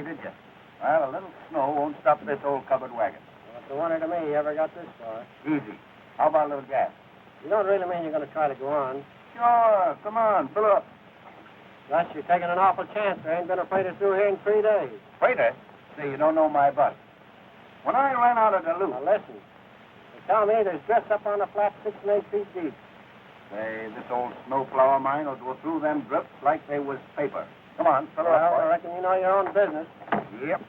did you? Well, a little snow won't stop this old covered wagon. What's the wonder to me you ever got this far? Easy. How about a little gas? You don't really mean you're going to try to go on? Sure. Come on, fill up. Gus, you're taking an awful chance. There ain't been a freighter through here in 3 days. Freighter? See, you don't know my bus. When I ran out of Duluth... Now, listen. They tell me there's drifts up on the flat 6 and 8 feet deep. Say, this old snowplow of mine will go through them drifts like they was paper. Come on, fill Well, up. I reckon you know your own business. Yep.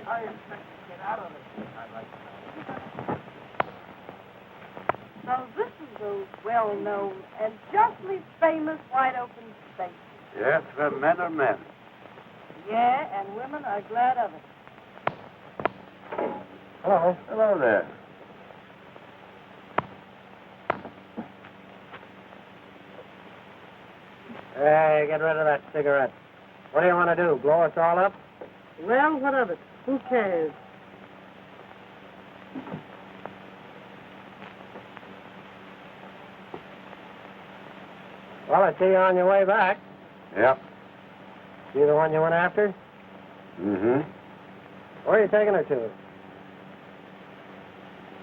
I expect to get out of this. I'd like to know. So this is the well-known and justly famous wide-open space. Yes, where men are men. Yeah, and women are glad of it. Hello. Hello there. Hey, get rid of that cigarette. What do you want to do, blow us all up? Well, what of it? Who cares? Well, I see you're on your way back. Yep. You the one you went after? Mm-hmm. Where are you taking her to?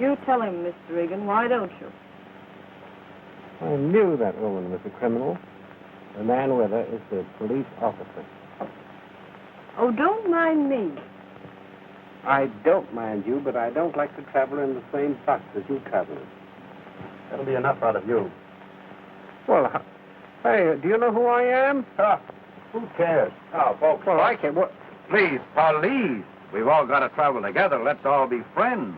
You tell him, Mr. Regan, why don't you? I knew that woman was a criminal. The man with her is the police officer. Oh, don't mind me. I don't mind you, but I don't like to travel in the same bus as you travel in. That'll be enough out of you. Well, hey, do you know who I am? Who cares? Oh, folks. Well, I can. What? Please, police. We've all got to travel together. Let's all be friends.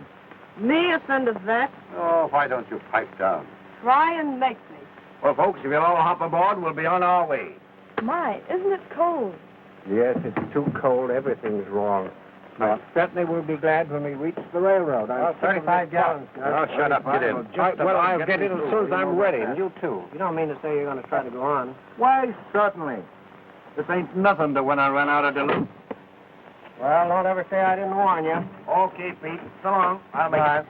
Me offend of that? Oh, why don't you pipe down? Try and make me. Well, folks, if you'll all hop aboard, we'll be on our way. My, isn't it cold? Yes, it's too cold. Everything's wrong. I certainly will be glad when we reach the railroad. I'm 35 gallons. Oh, shut up. Get in. Well, I'll get in as soon as I'm ready, and you too. You don't mean to say you're going to try to go on? Why, certainly. This ain't nothing to when I ran out of Duluth. Well, don't ever say I didn't warn you. Okay, Pete. So long. I'll make it.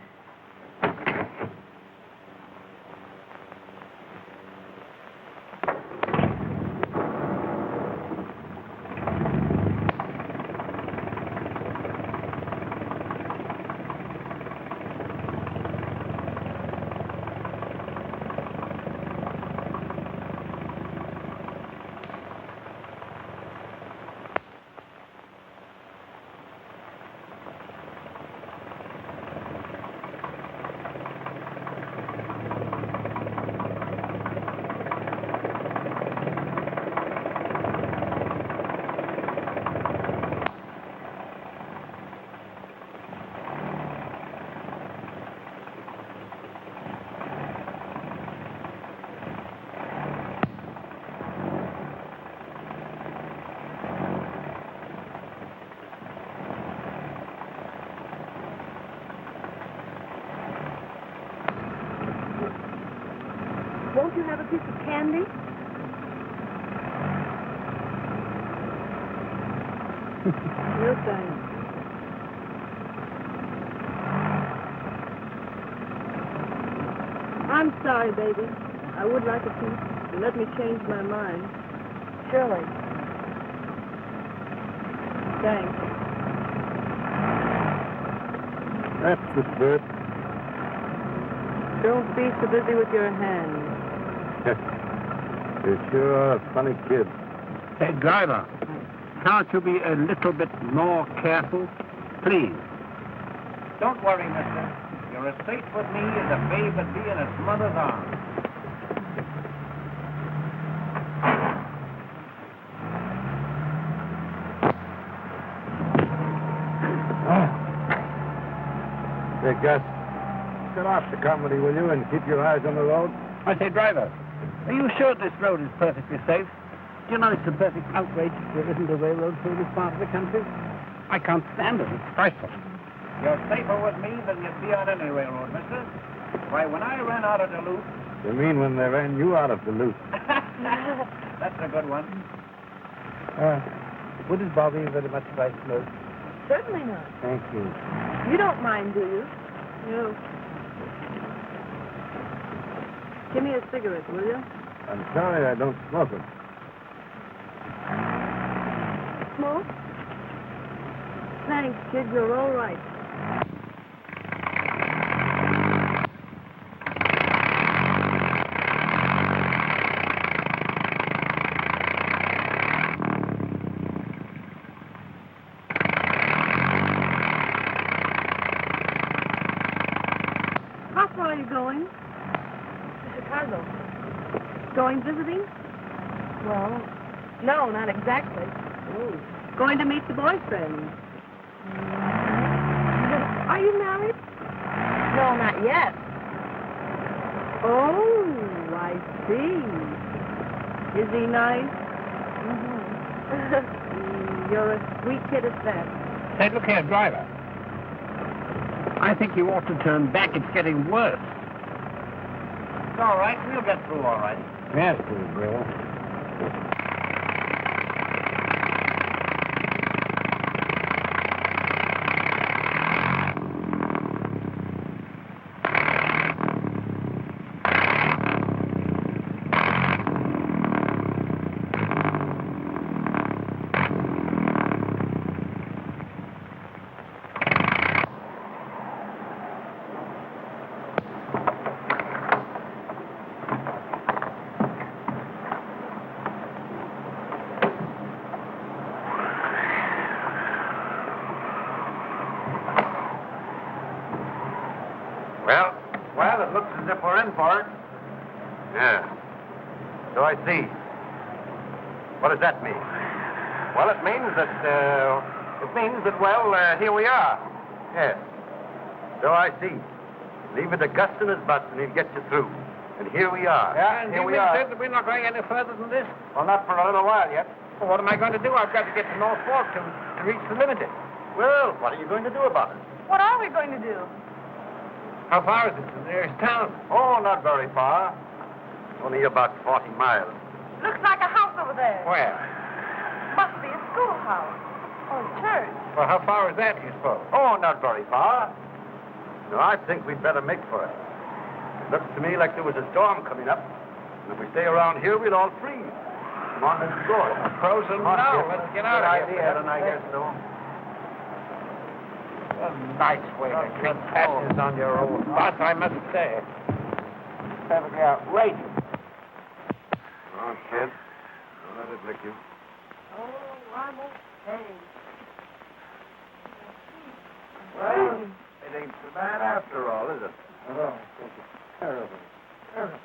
Won't you have a piece of candy? No thanks. I'm sorry, baby. I would like a piece. You let me change my mind. Surely. Thanks. That's the spirit. Don't be so busy with your hands. You sure are a funny kid. Hey, driver, can't you be a little bit more careful? Please. Don't worry, mister. You're as safe with me as a babe would be in its mother's arms. Hey, Gus, get off the comedy, will you, and keep your eyes on the road? I say, driver, are you sure this road is perfectly safe? Do you know it's a perfect outrage there isn't a railroad through this part of the country? I can't stand it. It's frightful. You're safer with me than you'd be on any railroad, mister. Why, when I ran out of Duluth... You mean when they ran you out of Duluth? That's a good one. Wouldn't bother you very much if I smoked? Certainly not. Thank you. You don't mind, do you? No. Give me a cigarette, will you? I'm sorry I don't smoke it. Smoke? Thanks, kid. You're all right. How far are you going? To Chicago. Going visiting? Well, no, not exactly. Oh. Going to meet the boyfriend. Are you married? No, not yet. Oh, I see. Is he nice? You're a sweet kid at that. Say, look here, driver. I think you ought to turn back. It's getting worse. It's all right. We'll get through all right. Yes, please, Bill. Well, it looks as if we're in for it. Yeah. So I see. What does that mean? Well, it means that, here we are. Yes. So I see. Leave it to Gus and his butts and he'll get you through. And here we are. Yeah, and here you we are. said that we're not going any further than this? Well, not for a little while yet. Well, what am I going to do? I've got to get to North Fork to reach the limited. Well, what are you going to do about it? What are we going to do? How far is it to the nearest town? Oh, not very far. Only about 40 miles. Looks like a house over there. Where? Must be a schoolhouse. Or a church. Well, how far is that, do you suppose? Oh, not very far. No, I think we'd better make for it. It looks to me like there was a storm coming up. And if we stay around here, we'll all freeze. Come on, let's go. Frozen now. Let's get out of here. Good idea, then, I guess so. A nice way to treat passengers on your own bus, I must say. Perfectly outrageous. Oh, kid. Don't let it lick you. Oh, I'm okay. Well, it ain't so bad after all, is it? Oh, it's terrible. Terrible.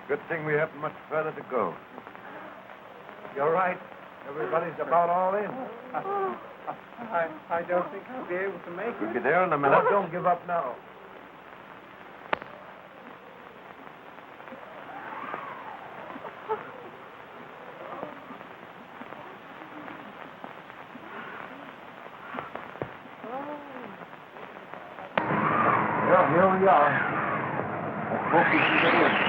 Good thing we haven't much further to go. You're right. Everybody's about all in. I don't think I'll be able to make We'll be there in a minute. Don't give up now. Well, here we are. I hope we can get in.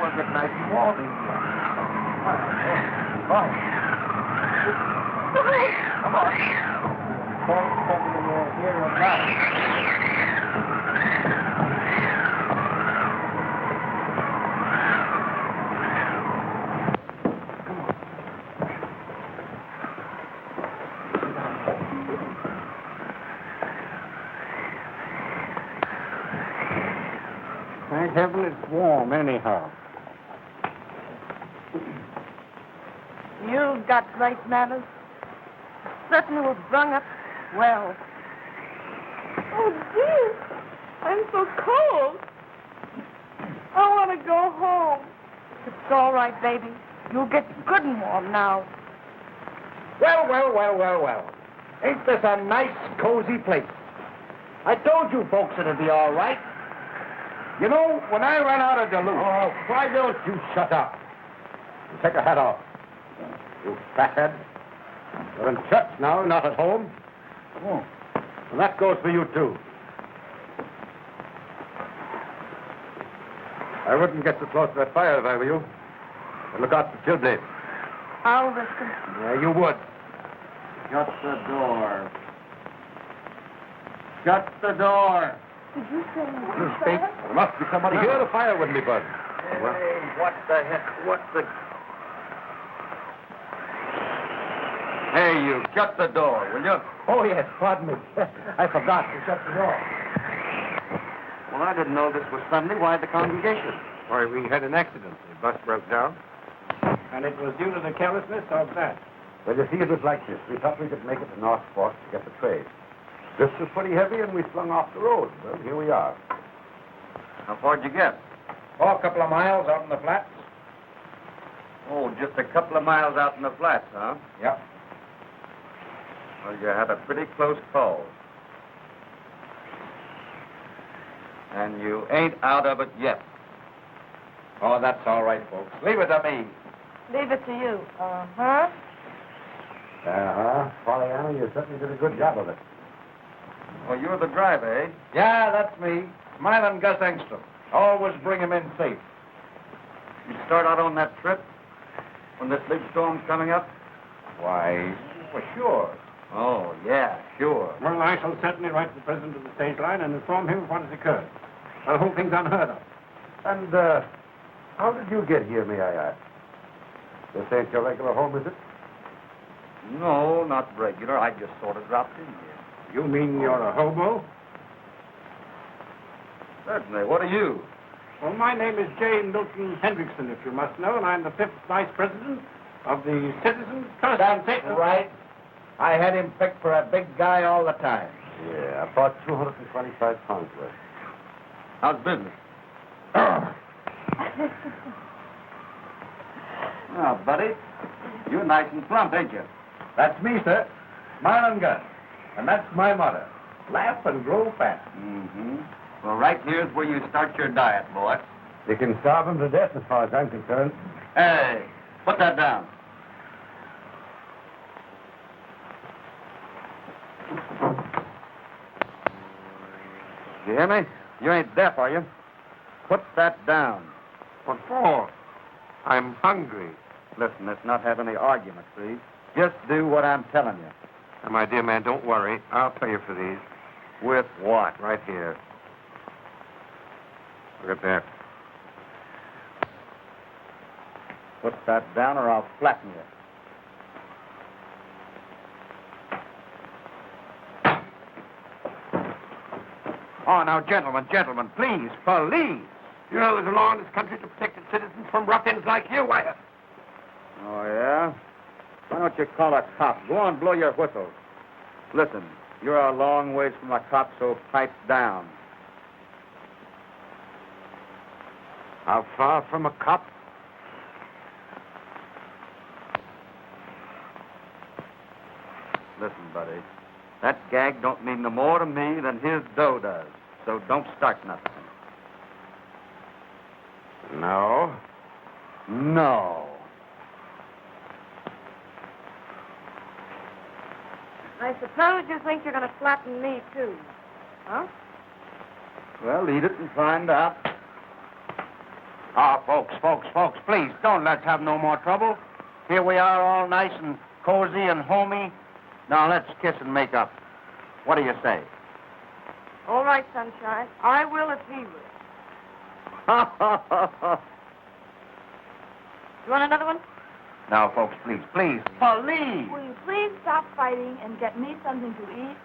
Was it nice and warm in here? Come on. Don't step in here and now. Thank heaven it's warm anyhow. You've got great manners. Certainly was brung up well. Oh, dear. I'm so cold. I want to go home. It's all right, baby. You'll get good and warm now. Well. Ain't this a nice, cozy place? I told you folks it'd be all right. You know, when I ran out of Duluth... Oh, why don't you shut up? And take your hat off. You fathead. You're in church now, not at home. Oh. And that goes for you, too. I wouldn't get too close to that fire if I were you. And look out for children. I'll listen. Yeah, you would. Shut the door. Shut the door. Did you say There must be somebody here. The fire wouldn't be burning. Hey, what the heck? What the... Hey, you, shut the door, will you? Oh, yes, pardon me. I forgot to shut the door. Well, I didn't know this was Sunday. Why the congregation? Why, we had an accident. The bus broke down. And it was due to the carelessness of that. Well, you see, it was like this. We thought we could make it to North Fork to get the trade. This was pretty heavy, and we flung off the road. Well, here we are. How far'd you get? Oh, a couple of miles out in the flats. Oh, just a couple of miles out in the flats, huh? Yep. Well, you had a pretty close call. And you ain't out of it yet. Oh, that's all right, folks. Leave it to me. Leave it to you. Uh-huh. Uh-huh. Pollyanna, you certainly did a good job of it. Well, you're the driver, eh? Yeah, that's me. Smiling Gus Engstrom. Always bring him in safe. You start out on that trip when this big storm's coming up? Why, well, sure. Oh, yeah, sure. Well, I shall certainly write to the president of the stage line and inform him of what has occurred. The whole thing's unheard of. And, how did you get here, may I ask? This ain't your regular home, is it? No, not regular. I just sort of dropped in here. You mean you're a hobo? Certainly. What are you? Well, my name is J. Milton Hendrickson, if you must know, and I'm the 5th Vice President of the Citizens Trust. That's right. I had him picked for a big guy all the time. Yeah, about 225 pounds worth. How's business? Oh, buddy, you're nice and plump, ain't you? That's me, sir. Smile and gun. And that's my motto. Laugh and grow fat. Mm-hmm. Well, right here's where you start your diet, boy. You can starve him to death as far as I'm concerned. Hey, put that down. You hear me? You ain't deaf, are you? Put that down. What for? I'm hungry. Listen, let's not have any argument, please. Just do what I'm telling you. Now, my dear man, don't worry. I'll pay you for these. With what? Right here. Look at that. Put that down or I'll flatten you. Oh, now, gentlemen, please, police. You know there's a law in this country to protect its citizens from ruffians like you, Wyatt. Oh, yeah? Why don't you call a cop? Go on, blow your whistle. Listen, you're a long ways from a cop, so pipe down. How far from a cop? Listen, buddy, that gag don't mean no more to me than his dough does, so don't start nothing. No. No. I suppose you think you're going to flatten me, too. Huh? Well, eat it and find out. Ah, folks, please, don't let's have no more trouble. Here we are all nice and cozy and homey. Now, let's kiss and make up. What do you say? All right, Sunshine. I will if he will. You want another one? Now, folks, please, police. Will you please stop fighting and get me something to eat?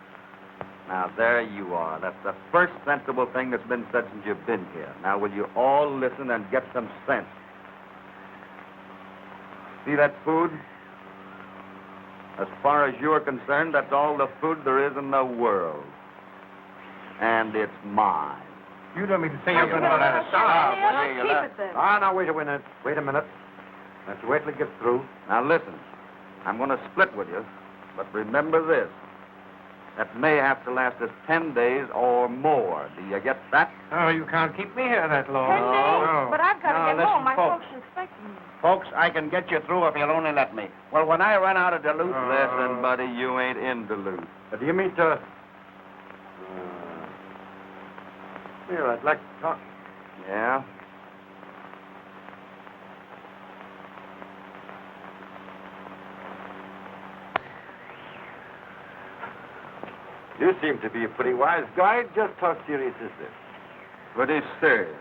Now, there you are. That's the first sensible thing that's been said since you've been here. Now, will you all listen and get some sense? See that food? As far as you're concerned, that's all the food there is in the world. And it's mine. You don't mean to say you're going to let us Stop. starve? Keep it then. Ah, now, wait a minute. Let's wait till it gets through. Now, listen. I'm going to split with you, but remember this. that may have to last us 10 days or more. Do you get that? Oh, you can't keep me here that long. 10 days? No. But I've got to No, get home. listen, My folks. folks are expecting me. Folks, I can get you through if you'll only let me. Well, when I run out of Duluth... Listen, buddy, you ain't in Duluth. Do you mean to... Here, I'd like to talk. Yeah? You seem to be a pretty wise guy. Just how serious is this? Pretty serious.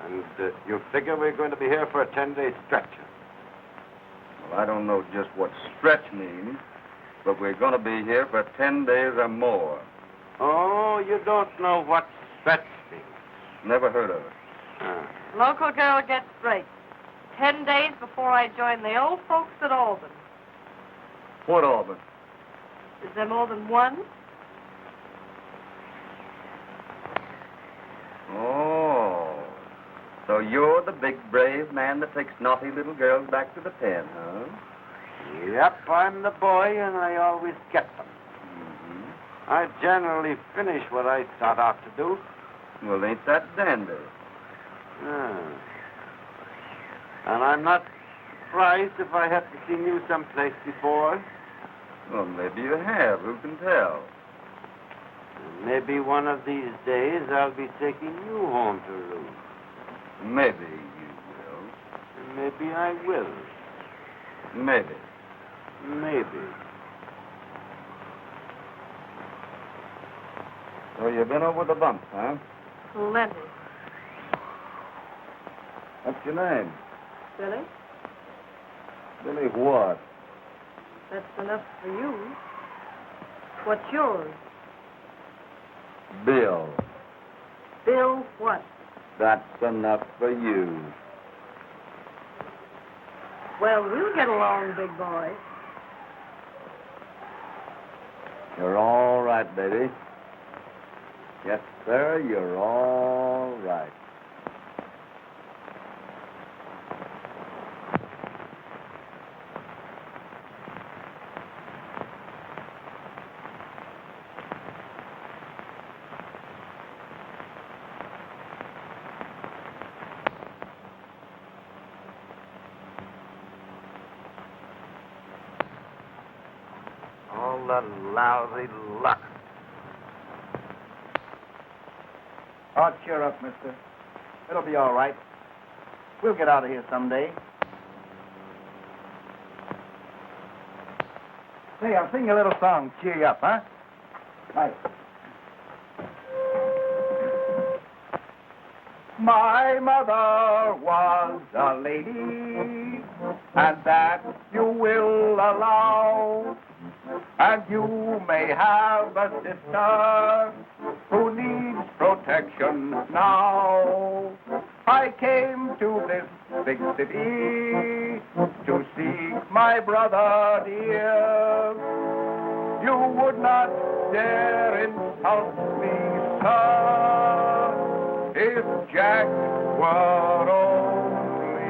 And you figure we're going to be here for a 10-day stretch? Well, I don't know just what stretch means, but we're going to be here for 10 days or more. Oh, you don't know what stretch means. Never heard of it. Local girl gets straight. 10 days before I join the old folks at Albany. What, Auburn? Is there more than one? Oh. So you're the big, brave man that takes naughty little girls back to the pen, huh? Yep, I'm the boy, and I always get them. Mm-hmm. I generally finish what I start out to do. Well, ain't that dandy? And I'm not surprised if I have to seen you someplace before. Well, maybe you have. Who can tell? And maybe one of these days I'll be taking you home to roost. Maybe you will. And maybe I will. Maybe. Maybe. So you've been over the bumps, huh? Plenty. What's your name? Billy? Billy what? That's enough for you. What's yours? Bill. Bill what? That's enough for you. Well, we'll get along, big boy. You're all right, baby. Yes, sir, you're all right. All the lousy luck. Oh, cheer up, mister. It'll be all right. We'll get out of here someday. Say, I'll sing you a little song. Cheer you up, huh? Right. My mother was a lady, and that you will allow. And you may have a sister who needs protection now. I came to this big city to seek my brother dear. You would not dare insult me, sir, if Jack were only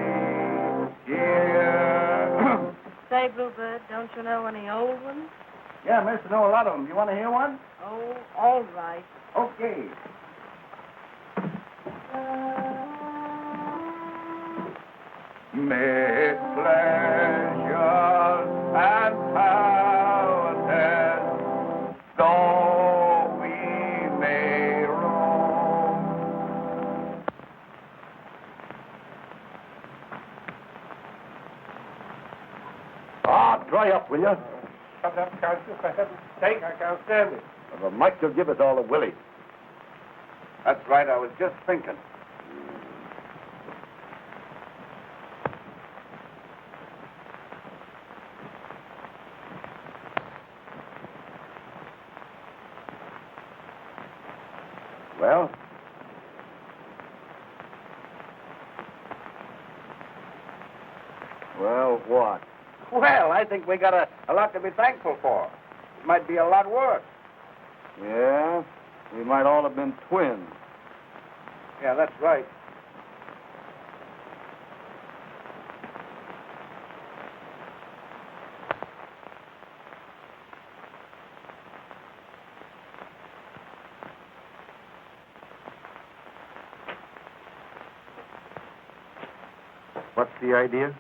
here. Say, Bluebird, don't you know any old ones? Yeah, mister, know a lot of them. You want to hear one? Oh, all right. Okay. Mid pleasures and palaces, though we may roam. Ah, dry up, will you? Shut up, Counsel. For heaven's sake, I can't stand it. Well, the mic will give us all a willy. That's right, I was just thinking. Well? Well, what? Well, I think we got a lot to be thankful for. It might be a lot worse. Yeah? We might all have been twins. Yeah, that's right. What's the idea?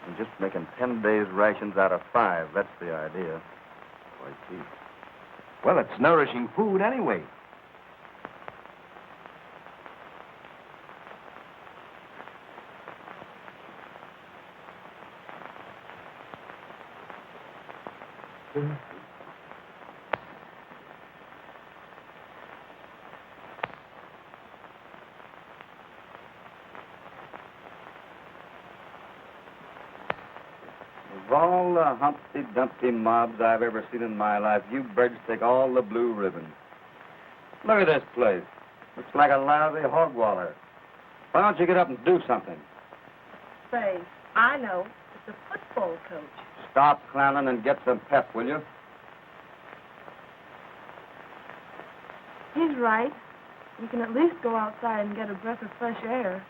I'm just making 10 days' rations out of 5. That's the idea. Oh, I see. Well, it's nourishing food anyway. Of all the Humpty Dumpty mobs I've ever seen in my life, you birds take all the blue ribbon. Look at this place. Looks like a lousy hog waller. Why don't you get up and do something? Say, I know. It's a football coach. Stop clowning and get some pep, will you? He's right. We can at least go outside and get a breath of fresh air.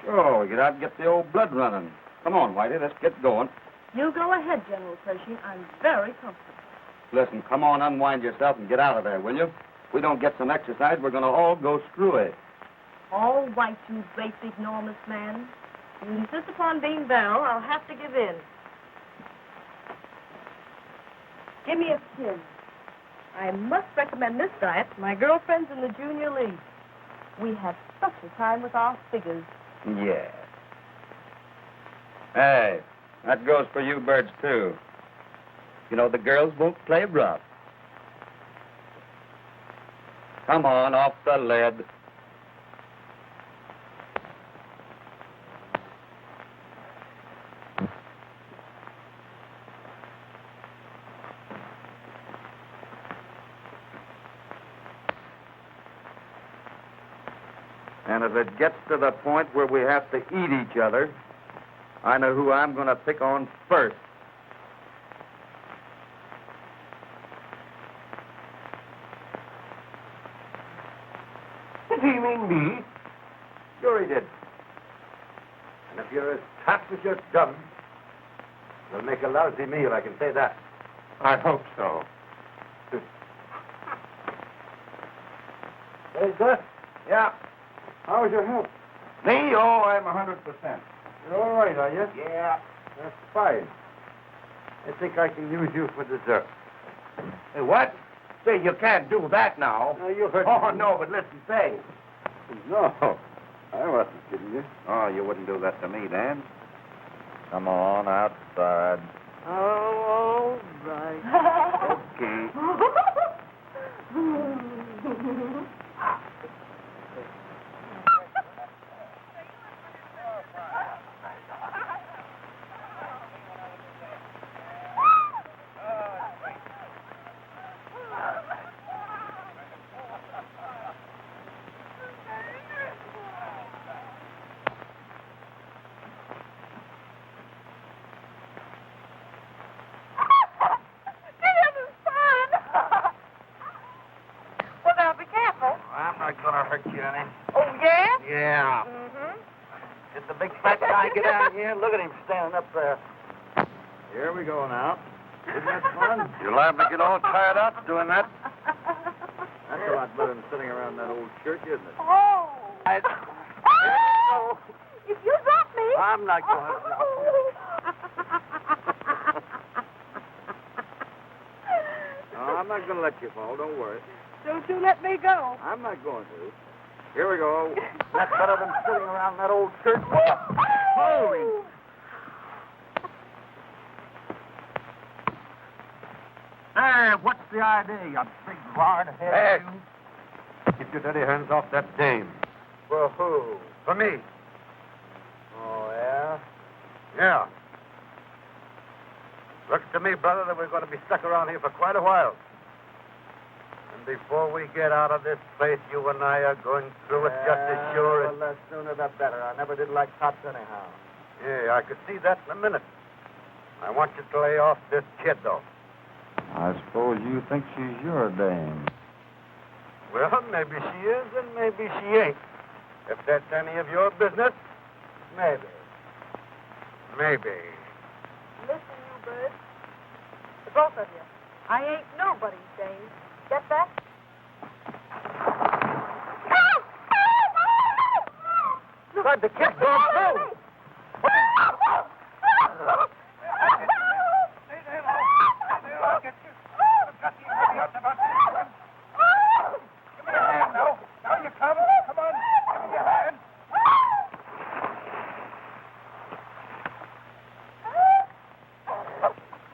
Sure, we get out and get the old blood running. Come on, Whitey, let's get going. You go ahead, General Pershing. I'm very comfortable. Listen, come on, unwind yourself and get out of there, will you? If we don't get some exercise, we're going to all go screwy. All right, you great, enormous man. You insist upon being Belle, I'll have to give in. Give me a pin. I must recommend this diet to my girlfriends in the junior league. We have such a time with our figures. Yeah. Hey, that goes for you birds, too. You know, the girls won't play rough. Come on, off the lead. And if it gets to the point where we have to eat each other, I know who I'm going to pick on first. Did he mean me? Sure he did. And if you're as tough as you're dumb, you'll make a lousy meal, I can say that. I hope so. Hey, Gus? Yeah? How's your health? Me? Oh, I'm 100%. You're all right, are you? Yeah. That's fine. I think I can use you for dessert. Hey, what? Say, you can't do that now. No, you heard me. No, but listen, say. No, I wasn't kidding you. Oh, you wouldn't do that to me, Dan. Come on, outside. Oh, all right. Okay. Get down here. Look at him standing up there. Here we go now. Isn't that fun? You're liable to get all tired out doing that. That's a lot better than sitting around that old church, isn't it? Oh! Oh! If you drop me... I'm not going to drop you. No, I'm not going to let you fall. Don't worry. Don't you let me go. I'm not going to. Here we go. That's better than sitting around that old church. Holy! Hey, what's the idea, you big hard head? Hey! Keep your dirty hands off that dame. For who? For me. Oh, yeah? Yeah. Looks to me, brother, that we're going to be stuck around here for quite a while. And before we get out of this place, you and I are going through it just as sure as... Well, the sooner the better. I never did like cops anyhow. Yeah, I could see that in a minute. I want you to lay off this kid, though. I suppose you think she's your dame. Well, maybe she is and maybe she ain't. If that's any of your business, maybe. Maybe. Listen, you birds. The both of you. I ain't nobody's dame. Get that? God, the kid's gone through. Now you come. Come on. Give me your hand.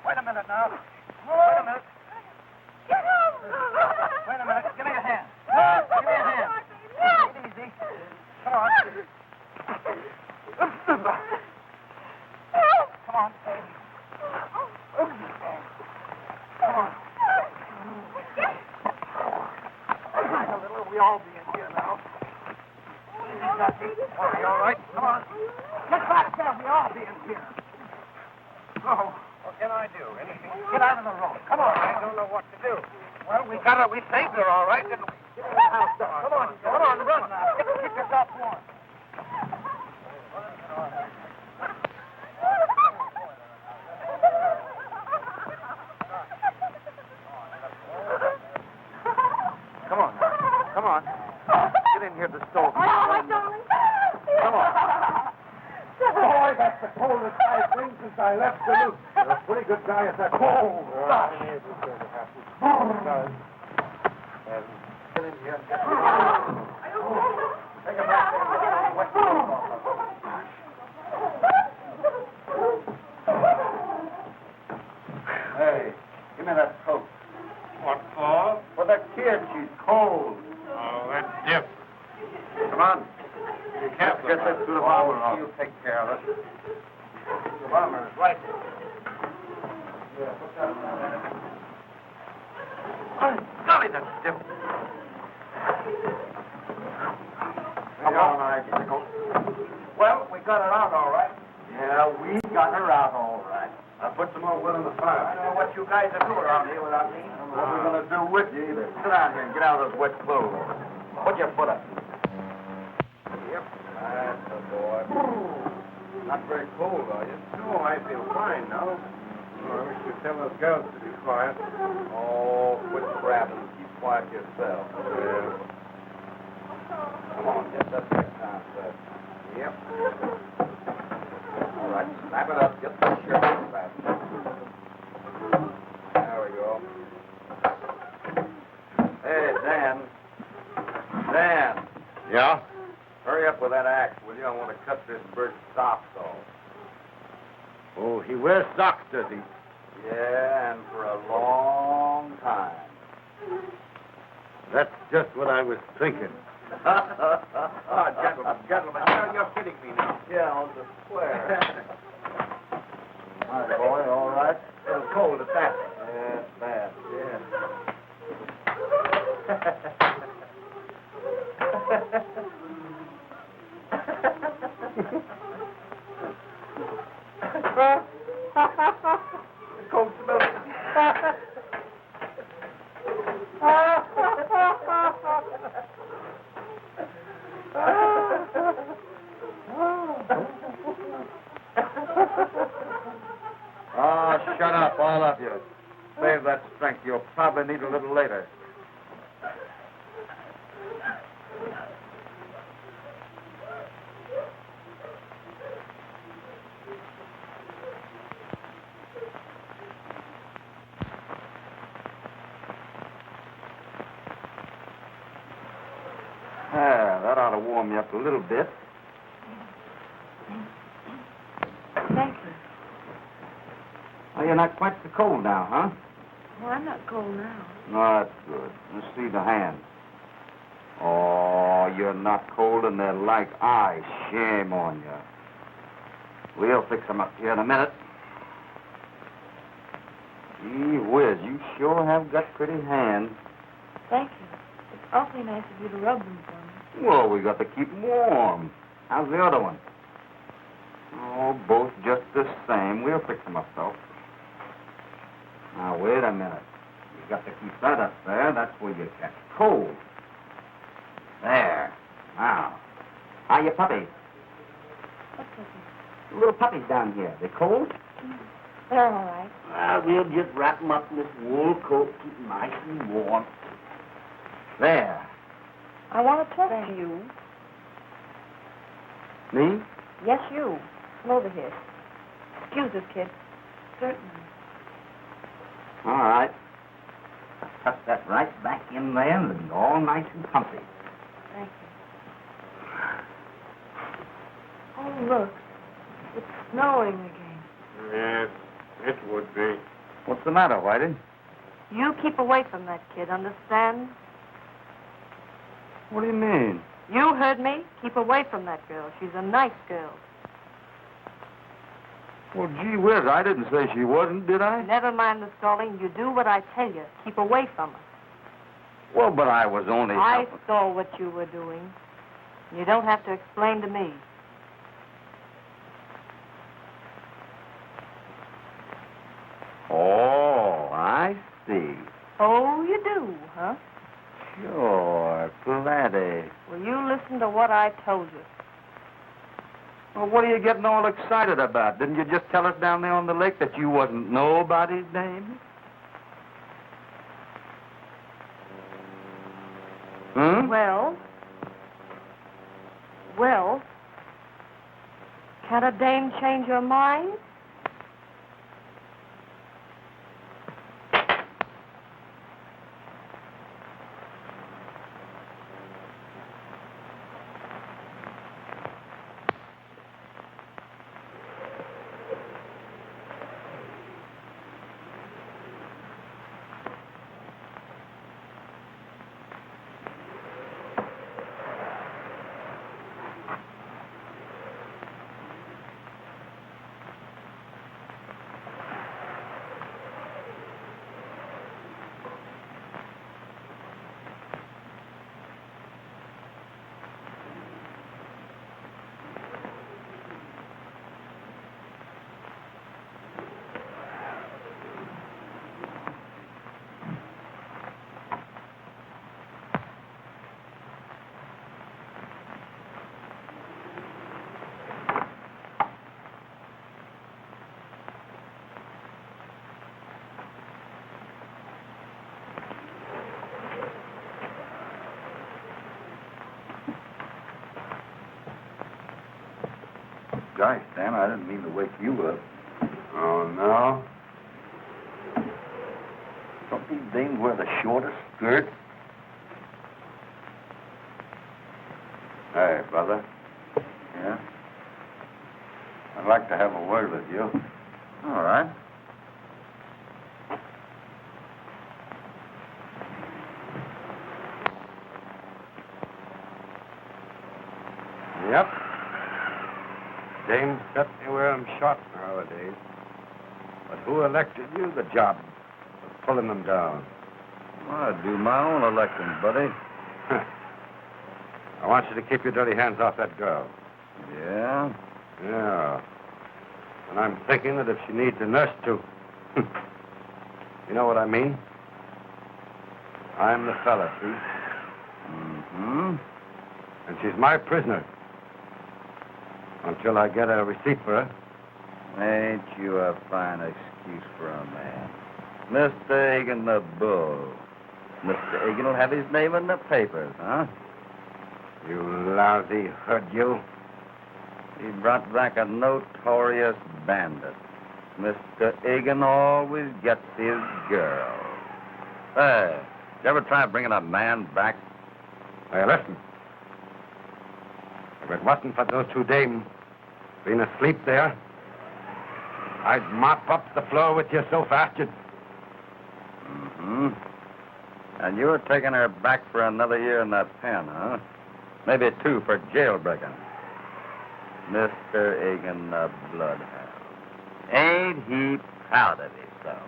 Wait a minute now. Wait a minute. Wait a minute. Give me your hand. Give me your hand. Take it easy. Come on. Come on. Come on. A little. We all be in here now. Are you all right? Come on. Get back there. We all be in here. Oh. What can I do? Anything? Get out of the road. Come on. I don't know what to do. Well, we saved her all right, didn't we? Get in the house, come on. Come on, run now. Keep yourself warm. Come on now. Come on. Get in here to the stove. Come on. Boy, that's the coldest I've seen since I left Duluth. You're a pretty good guy at that cold stuff. Get in here and get take him back there and get him wet. Hey, give me that coat. What for? For the kid, she's cold. Oh, that's Dip. Come on. You can't Get this to the bomber. She'll take care of it. The bomber is right. Yeah, put that on. Oh, golly, that's Dip. Come on, I get the coat. Well, we got her out all right. Yeah, we got her out all right. I'll put some more wood on the fire. I don't know what you guys are doing around here without me. I don't know what we're going to do with you either. Sit down here and get out of those wet clothes. Put your foot up. Yep. That's the boy. Not very cold, are you? No, I feel fine now. Oh, I wish you'd tell those girls to be quiet. Oh, quit crabbing. Keep quiet yourself. Yeah. Come on, get that next time, sir. Yep. All right, snap it up. Get the shirt on back. There we go. Hey, Dan. Dan. Yeah? Hurry up with that axe, will you? I want to cut this bird's socks off. Oh, he wears socks, does he? Yeah, and for a long time. That's just what I was thinking. Gentlemen, you're kidding me now. Yeah, on the square. All right, boy, all right. A little cold at that. Yeah, it's bad. Cold smells. Oh, shut up, all of you. Save that strength. You'll probably need a little later. That ought to warm you up a little bit. Thank you. Oh, you're not quite so cold now, huh? Well, I'm not cold now. No, that's good. Let's see the hand. Oh, you're not cold and they're like ice. Shame on you. We'll fix them up here in a minute. Gee whiz, you sure have got pretty hands. Thank you. It's awfully nice of you to rub them for me. Well, we got to keep 'em warm. How's the other one? Oh, both just the same. We'll fix them up, though. Now, wait a minute. You got to keep that up there. That's where you catch cold. There. Now, how you puppy? What's with The little puppies down here. They cold? They're all right. Well, we'll just wrap them up in this wool coat, keep them nice and warm. There. I want to talk to you. Me? Yes, you. Come over here. Excuse us, kid. Certainly. All right. Tuck that right back in there and all nice and comfy. Thank you. Oh, look. It's snowing again. Yes, it would be. What's the matter, Whitey? You keep away from that kid, understand? What do you mean? You heard me. Keep away from that girl. She's a nice girl. Well, gee whiz, I didn't say she wasn't, did I? Never mind the stalling. You do what I tell you. Keep away from her. Well, but I was only... I saw what you were doing. You don't have to explain to me. Oh, I see. Oh, you do, huh? Sure, plenty. Well, you listen to what I told you. Well, what are you getting all excited about? Didn't you just tell us down there on the lake that you wasn't nobody's name? Hmm? Well, can a dame change her mind? Gosh, Dan, I didn't mean to wake you up. Oh, no? Don't these dames wear the shortest skirt? Hey, brother. Yeah? I'd like to have a word with you. All right. Yep. Dames certainly wear 'em short nowadays. But who elected you the job of pulling them down? Well, I do my own electing, buddy. I want you to keep your dirty hands off that girl. Yeah? Yeah. And I'm thinking that if she needs a nurse too. You know what I mean? I'm the fella, see? Mm-hmm. And she's my prisoner. Until I get a receipt for her. Ain't you a fine excuse for a man? Mr. Egan the Bull. Mr. Egan will have his name in the papers, huh? You lousy hood, you. He brought back a notorious bandit. Mr. Egan always gets his girl. Hey, did you ever try bringing a man back? Hey, listen. If it wasn't for those two dames being asleep there, I'd mop up the floor with you so fast you'd... Mm-hmm. And you were taking her back for another year in that pen, huh? Maybe 2 for jailbreaking. Mr. Egan the Bloodhound. Ain't he proud of himself?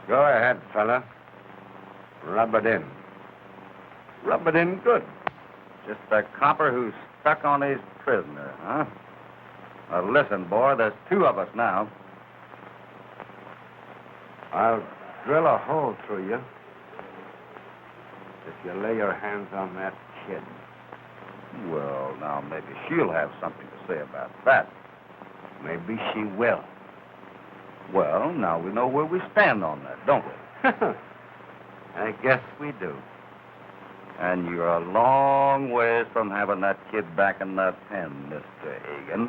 Go ahead, fella. Rub it in. Rub it in good. Just a copper who's stuck on his prisoner, huh? Well, listen, boy, there's 2 of us now. I'll drill a hole through you if you lay your hands on that kid. Well, now, maybe she'll have something to say about that. Maybe she will. Well, now we know where we stand on that, don't we? I guess we do. And you're a long ways from having that kid back in the pen, Mr. Hagen.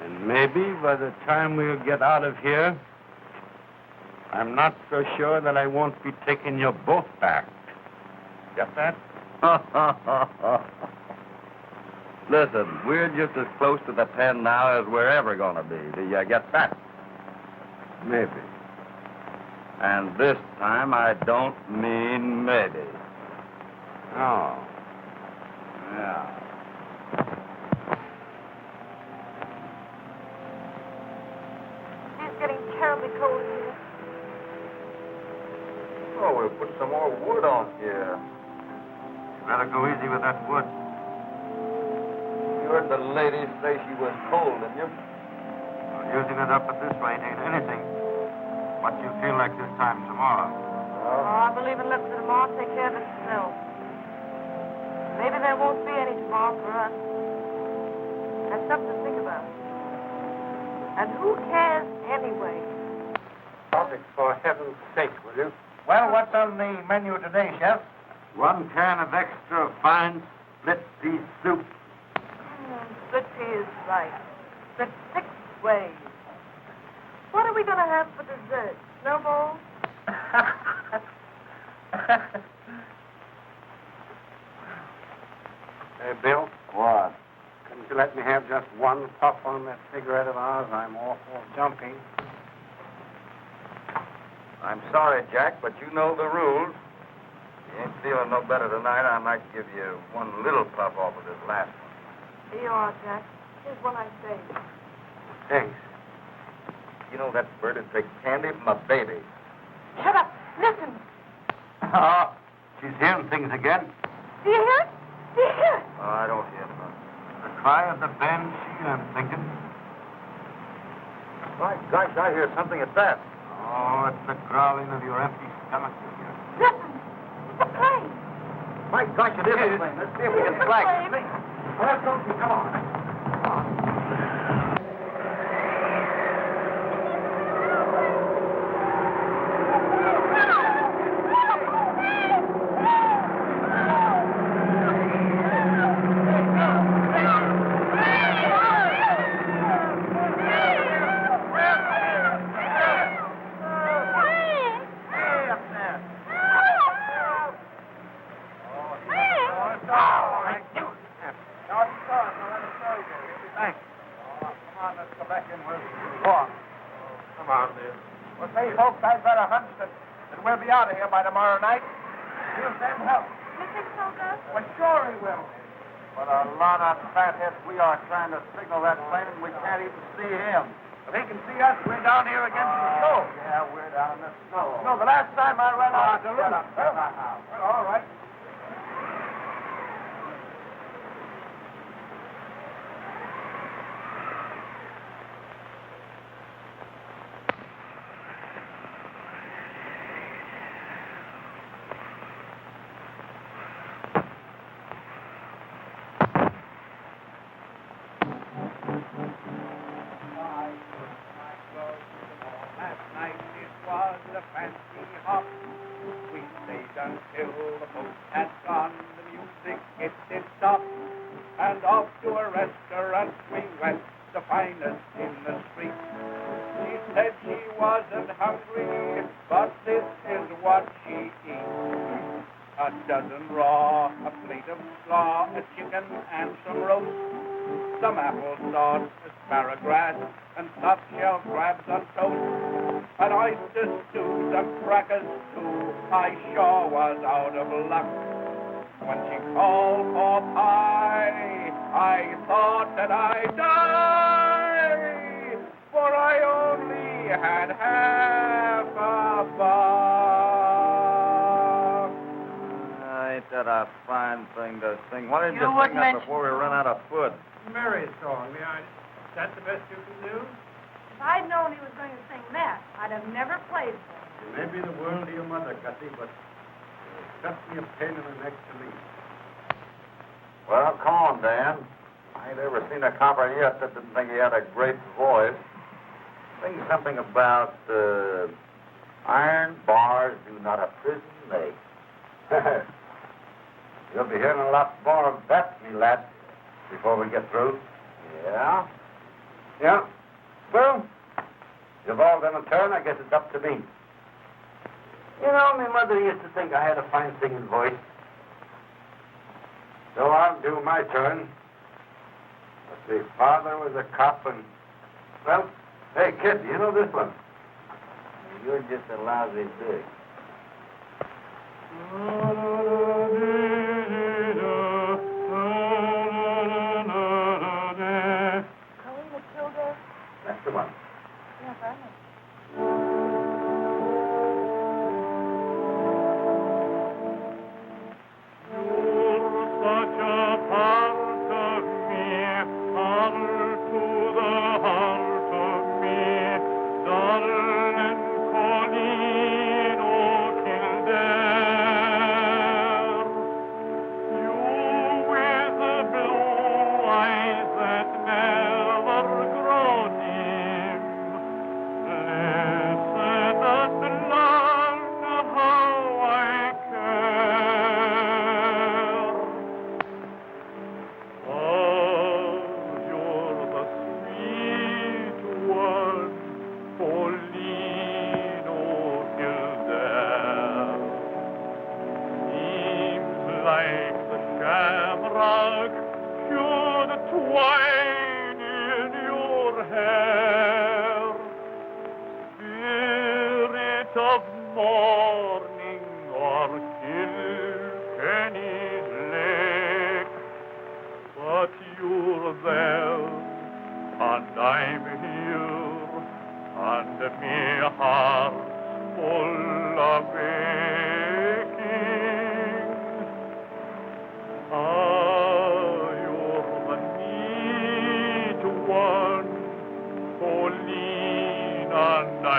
And maybe by the time we'll get out of here, I'm not so sure that I won't be taking you both back. Get that? Listen, we're just as close to the pen now as we're ever going to be. Do you get that? Maybe. And this time I don't mean maybe. Oh. Yeah. It's getting terribly cold here. Oh, we'll put some more wood on here. You better go easy with that wood. You heard the lady say she was cold, didn't you? Well, using it up at this rate ain't anything. What you feel like this time tomorrow. Oh, I believe it left to tomorrow take care of itself. Maybe there won't be any tomorrow for us. That's something to think about. And who cares anyway? Politics, for heaven's sake, will you? Well, what's on the menu today, Chef? 1 can of extra fine split pea soup. Split pea is right. Split 6 ways. What are we going to have for dessert? Snowballs? Hey, Bill? What? Couldn't you let me have just 1 puff on that cigarette of ours? I'm awful jumpy. I'm sorry, Jack, but you know the rules. You ain't feeling no better tonight. I might give you 1 little puff off of this last one. Here you are, Jack. Here's what I saved. Thanks. You know that bird would take candy from a baby. Shut up. Listen. Oh, she's hearing things again. Do you hear it? Do you hear it? Oh, I don't hear much. The cry of the banshee, I'm thinking. My gosh, I hear something at that. Oh, it's the growling of your empty stomach. Listen. It's a plane. My gosh, it is a plane. Let's see if we can flag it. Well, don't you come on. We'll be out of here by tomorrow night. He'll send help. You think so, Gus? Well, sure he will. What a lot of fatheads we are trying to signal that plane and we can't even see him. If he can see us, we're down here against the snow. Yeah, we're down in the snow. No, the last time I ran out of shut up. Well, all right. Some applesauce, asparagus, and soft shell crabs on toast, and oyster stew, some crackers too. I sure was out of luck. When she called for pie, I thought that I'd die, for I only had half a buck. Ain't that a fine thing to sing? Why didn't You you wouldn't sing that mention- before we run out of food? Mary's song. Is that the best you can do? If I'd known he was going to sing that, I'd have never played for him. It may be the world to your mother, Gussie, but it's got me a pain in the neck to leave. Well, come on, Dan. I ain't ever seen a copper yet that didn't think he had a great voice. Sing something about iron bars do not a prison make. You'll be hearing a lot more of that, me lad, before we get through. Yeah? Yeah? Well, you've all done a turn. I guess it's up to me. You know, my mother used to think I had a fine singing voice. So I'll do my turn. Let's see, father was a cop and... Well, hey, kid, you know this one? You're just a lousy dick. That's the one. Yes, I know. Such a part of me, heart to the heart of me, darling Colino Kildare. You with the blue eyes that never grow dim, listen and learn how I care. Oh, you're the sweet one, Paulino Kildare. Seems like the shamrock should twine in your hair. Spirit of morning or Kilkenny Lake, but you're there, and I'm here, and me heart's full of aching. Ah, you're the neat one, Pauline, and I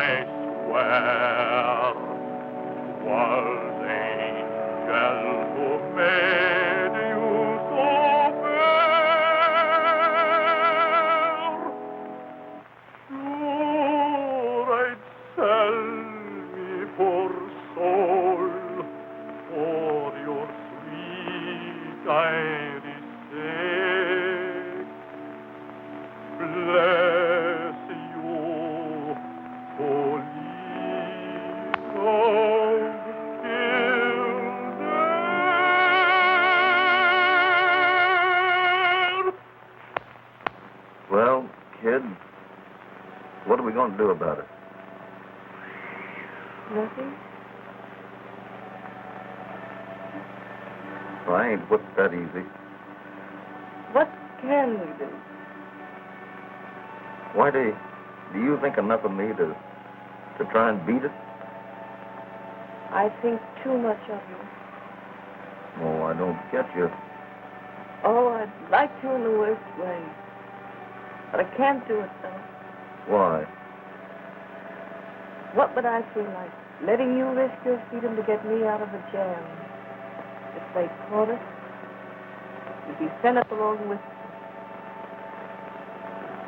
swear, 'twas angel who made you so fair. Sure, I'd sell me poor soul for your sweet Irish sake. Bless you, Pauline of Kildare. Well, kid, what are we going to do about it? Nothing? Well, I ain't whipped that easy. What can we do? Why do you think enough of me to try and beat it? I think too much of you. Oh, I don't get you. Oh, I'd like to in the worst way. But I can't do it, though. Why? What would I feel like? Letting you risk your freedom to get me out of a jam. If they caught us, you'd be sent up along with them.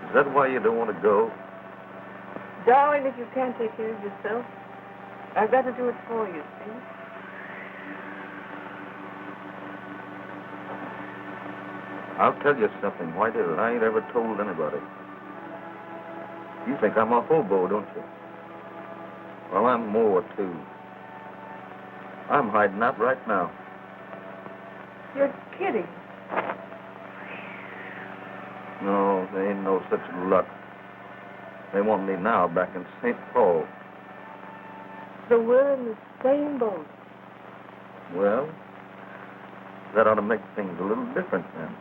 Is that why you don't want to go? Darling, if you can't take care of yourself, I've got to do it for you, see? I'll tell you something, Whitey, that I ain't ever told anybody. You think I'm a hobo, don't you? Well, I'm more, too. I'm hiding out right now. You're kidding. No, there ain't no such luck. They want me now back in St. Paul. So we're in the same boat. Well, that ought to make things a little different then.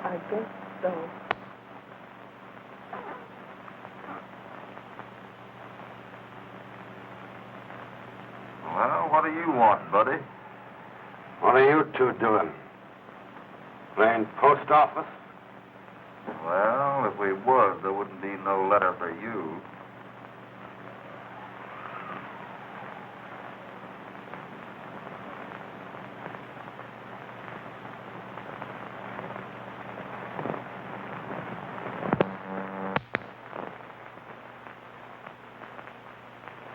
I guess so. Well, what do you want, buddy? What are you two doing? Playing post office? Well, if we was, there wouldn't be no letter for you.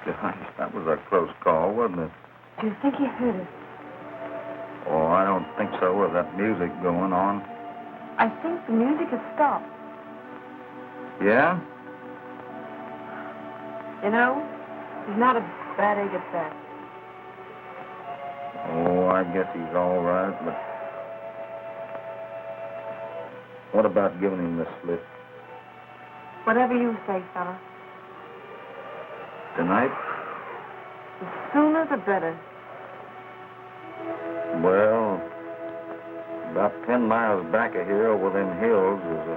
Gosh, that was a close call, wasn't it? Do you think he heard us? don't think so with that music going on. I think the music has stopped. Yeah? You know, he's not as bad egg at that. Oh, I guess he's all right, but... What about giving him the slip? Whatever you say, fella. Tonight? The sooner the better. Well, about 10 miles back of here, over them hills, is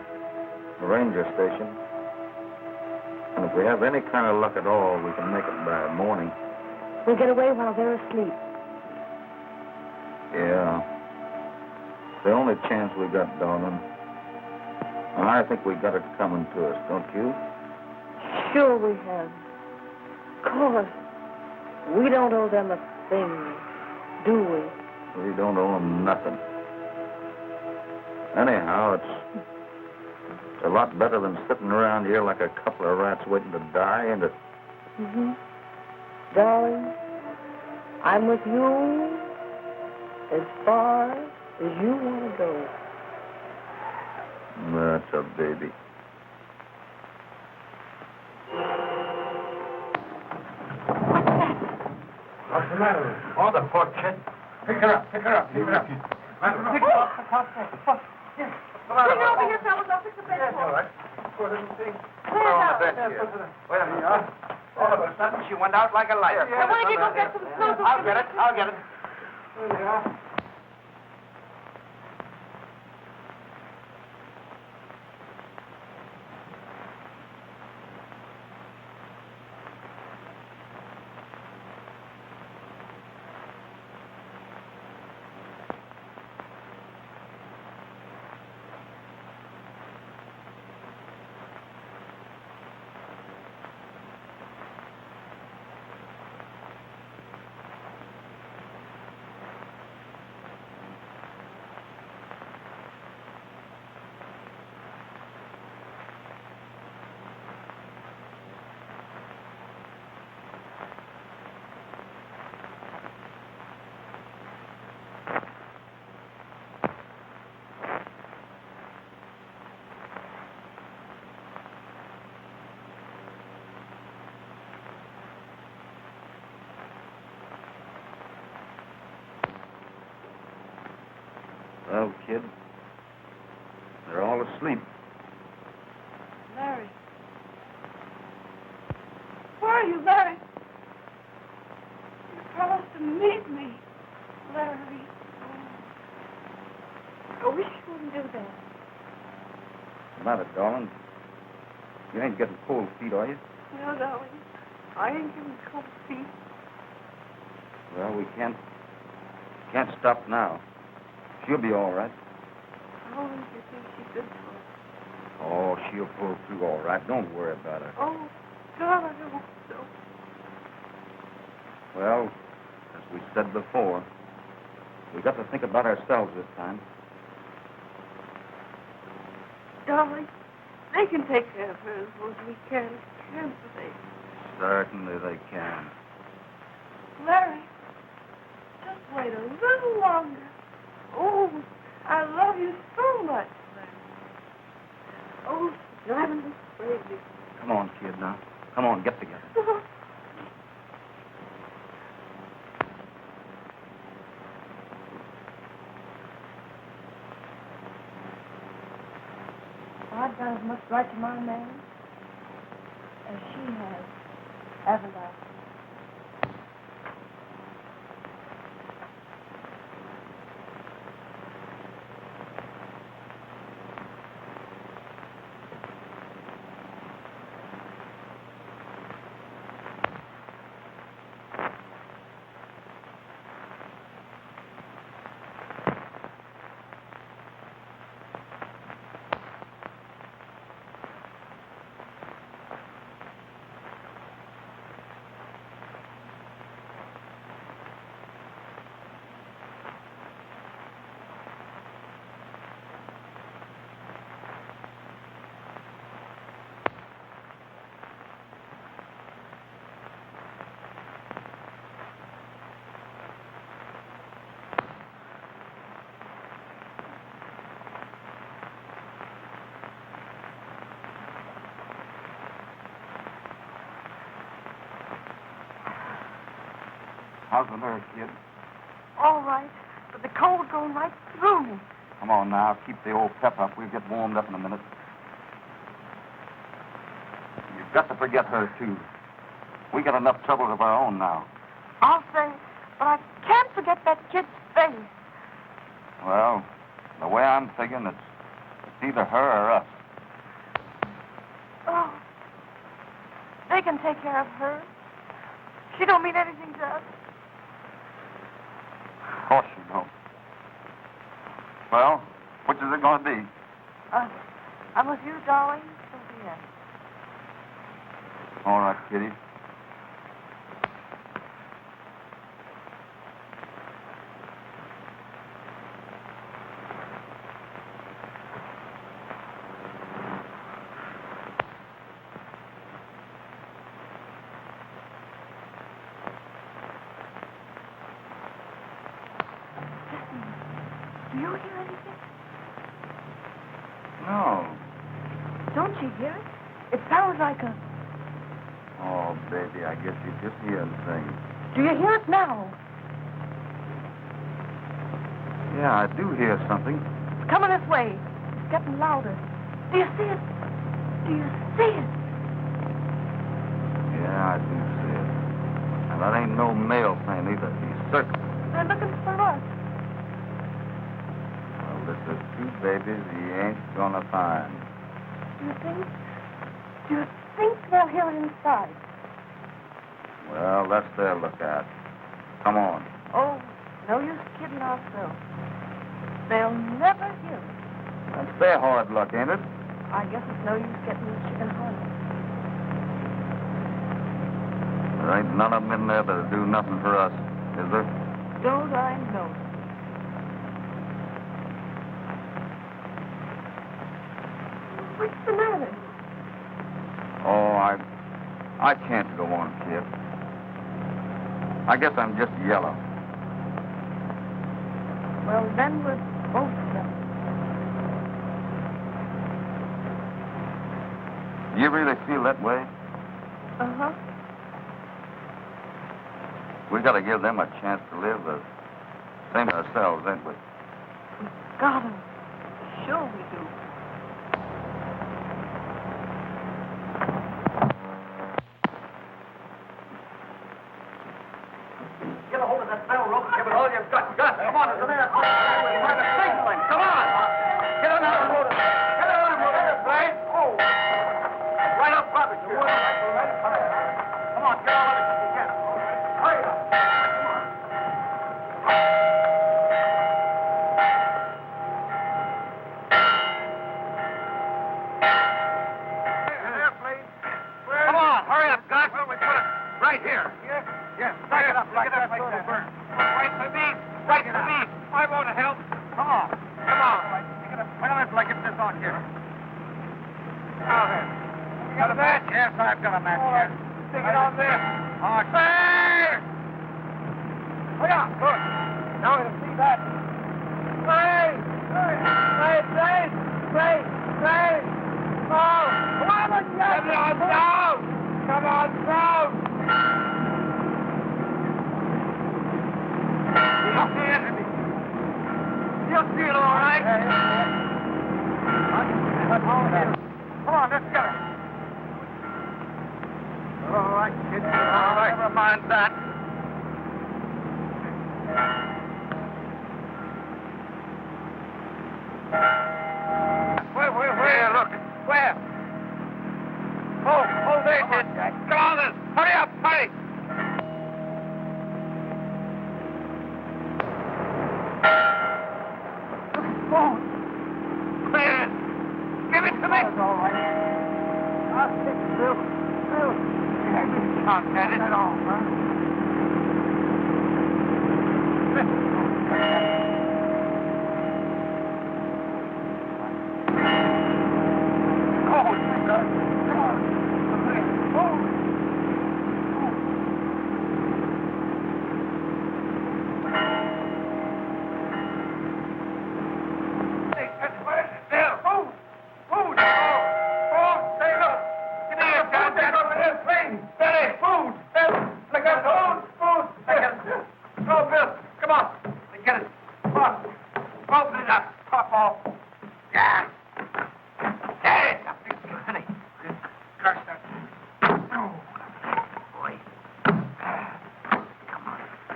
a ranger station. And if we have any kind of luck at all, we can make it by morning. We'll get away while they're asleep. Yeah. The only chance we got, darling. I think we got it coming to us, don't you? Sure we have. Of course. We don't owe them a thing, do we? We don't owe them nothing. Anyhow, it's a lot better than sitting around here like a couple of rats waiting to die, isn't it? Mm-hmm. Darling, I'm with you as far as you want to go. That's a baby. What's the matter with her? Oh, the poor kid. Pick her up, pick her up, pick her up. Pick her up. Bring her over here, fellas. I'll fix the bed for her. All right. Poor little thing. Put her down. Wait a minute. All of a sudden, she went out like a light. I want to go get some snow. I'll get it, I'll get it. There we are. Well, kid, they're all asleep. Larry. Where are you, Larry? You promised to meet me, Larry. Oh, I wish you wouldn't do that. What's the matter, darling? You ain't getting cold feet, are you? No, darling. I ain't giving cold feet. Well, we can't stop now. She'll be all right. How long do you think she's good for? Oh, she'll pull through all right. Don't worry about her. Oh, darling, I hope so. Well, as we said before, we got to think about ourselves this time. Darling, they can take care of her as well as we can, can't they? Certainly they can. Larry, just wait a little longer. Oh, I love you so much, Larry. Oh, it's driving me crazy. Come on, kid, now. Come on, get together. I've done as much right to my man as she has, haven't I? How's the nerve, kid? All right, but the cold going right through me. Come on now, keep the old pep up. We'll get warmed up in a minute. You've got to forget her, too. We got enough troubles of our own now. I'll say, but I can't forget that kid's face. Well, the way I'm thinking, it's either her or us. Oh, they can take care of her. She don't mean anything to us. Of course you don't. Well, which is it going to be? I'm with you, darling, till the end. All right, Kitty. Do you hear anything? No. Don't you hear it? It sounds like a... Oh, baby, I guess you're just hearing things. Do you hear it now? Yeah, I do hear something. It's coming this way. It's getting louder. Do you see it? Do you see it? Yeah, I do see it. And that ain't no male plane either. He's certain. They're looking for us. Well, this is two babies he ain't gonna find. Do you think? Do you think they'll hear it inside? Well, that's their lookout. Come on. Oh, no use kidding ourselves. They'll never hear it. That's their hard luck, ain't it? I guess it's no use getting the chicken hung. There ain't none of them in there that'll do nothing for us, is there? Don't I know? What's the matter? Oh, I can't go on, kid. I guess I'm just yellow. Well, then we're both yellow. You really feel that way? Uh-huh. We gotta give them a chance to live the same as ourselves, ain't we? We gotta. Sure we do. Get a hold of that bell rope and give it all you've got. Come on, it's a minute. Find a signaling. Come on. Get on out of the motor. Get on out of the motor, Blaine. Oh. Right up front. Come on, get all of it you can get. Hurry up. Come on, hurry up, Gus. Well, we put it right here. Here? Yes. Back it up like that so it'll burn. Right for me. Right for me. I want to help. Come on. Come on. Wait a minute till I get this on here. Now then. You got a match? Yes, I've got a match here. Stick it on there. Oh, say! Oh, yeah. Good. Now we'll see that. Play! Play! Play! Play! Play! Oh! Come on, come on down! Come on down! You'll see it. You'll see it all right. Come on, let's get it. All right, kids. All right. Never mind that. Where? Look. Where? Oh, there it is. Come on, then. Hurry up, hurry. Oh. Where? Give it to me. That's all right. I'll take it, Bill. Yeah, you can't get it at all, huh? Food!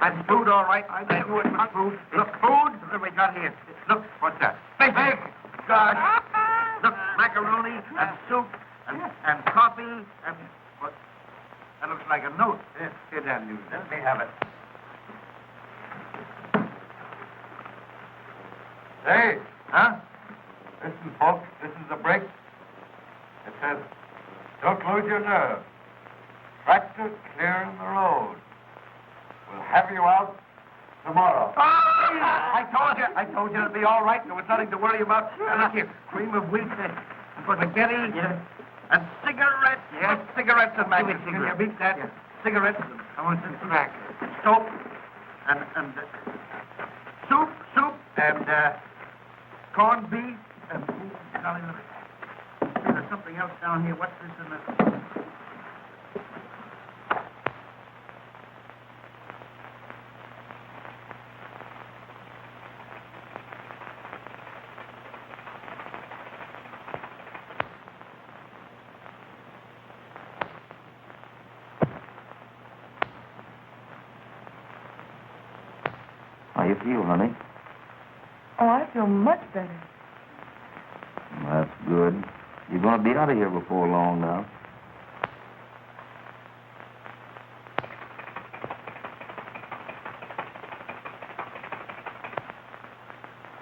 That's food, all right. I knew it was food. Look, food that we got here. Look, what's that? Big gosh. Look, macaroni and soup and coffee and what? That looks like a note. Here, Dan, you. Let me have it. Hey, huh? Listen, folks, this is the break. It says, don't lose your nerve. Tractor clearing the road. We'll have you out tomorrow. I told you it'd be all right. There was nothing to worry about. Now, look here, cream of wheat and spaghetti and cigarettes. Yes, cigarettes and matches. Can you beat that? Yes. Cigarettes. I want some tobacco. Soap and soup and corned beef and golly, look. There's something else down here. What's this in the... How you feel, honey? Oh, I feel much better. Well, that's good. You're going to be out of here before long now.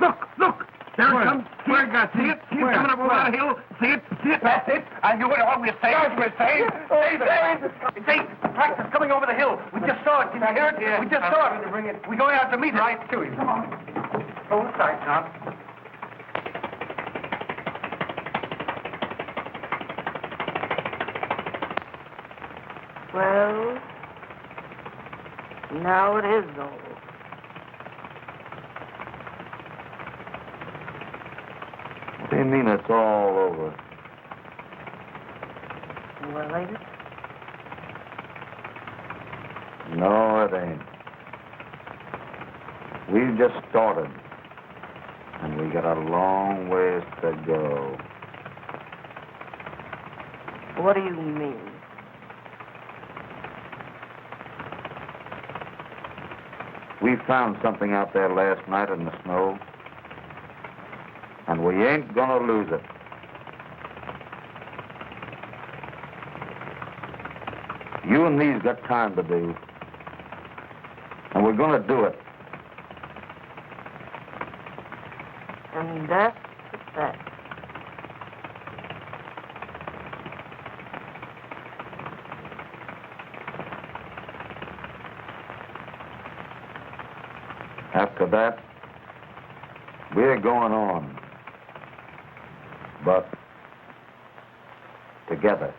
Look! There it comes. Where, God? See it? See it coming up over the hill? See it? That's it. I knew it all. We're safe. We're safe. See, the tractor's coming over the hill. We just saw it. Did you hear it? Yeah. We just saw it. We're going out to meet it. Right to him. Come on. Go inside, Tom. Well, now it is over. What do you mean it's all over? Well, ain't it? No, it ain't. We've just started. And we got a long ways to go. What do you mean? We found something out there last night in the snow. And we ain't gonna lose it. You and me's got time to do. And we're gonna do it. And that's the fact. After that, we're going on. But together.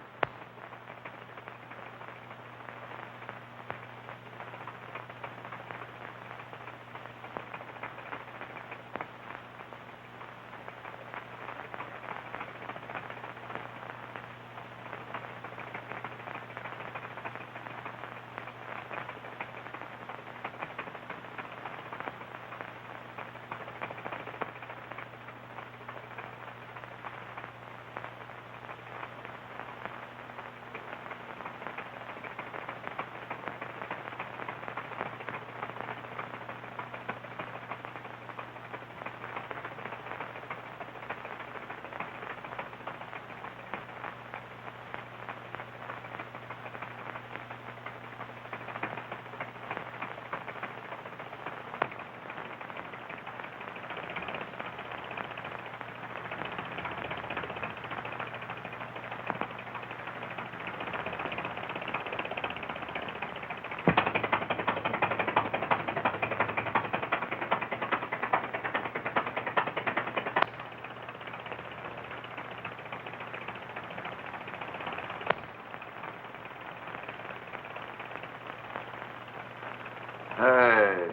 Hey.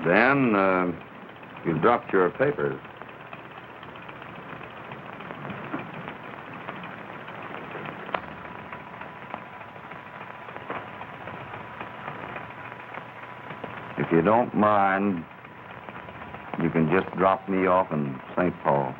Dan, you dropped your papers. If you don't mind, you can just drop me off in St. Paul.